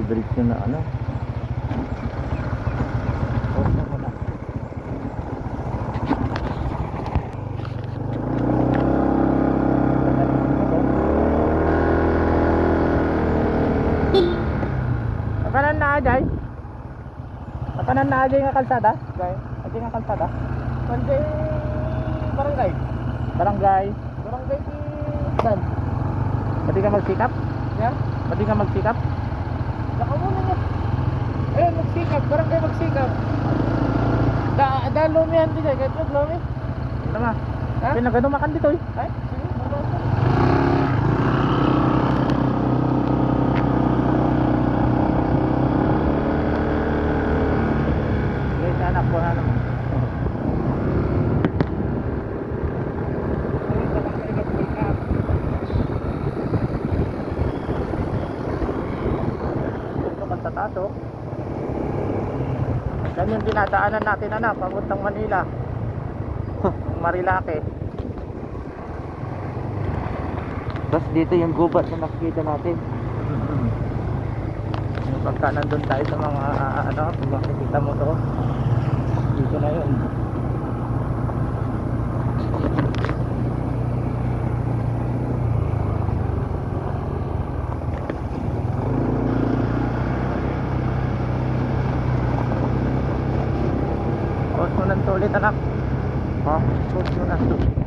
Diretso na ano. Pause na muna. Kanan na ajay. Kanan na ajay nga kalsada. Gay. Ajay nga kalsada. Manjay barangay. Barangay. Barangay di Dan. Pwede ka magsikap? Ya. Pwede ka magsikap? Saka muna mo. Eh magsikap, barangay magsikap. Da lumihan di kahit wag lumi. Ito nga. Ha? Pinagadumakan dito eh. Ay, sige, mabasa. Guys, anak ko na naman. Ito ka sa taso. Yan yung dinadaanan natin anak, papuntang Manila. Marilake. Tapos dito yung gubat na nakikita natin. Yung pagka nandun tayo sa mga ano, kung makikita mo to, dito na yun. Pause mo lang to ulit anak. Ha? Pause mo na.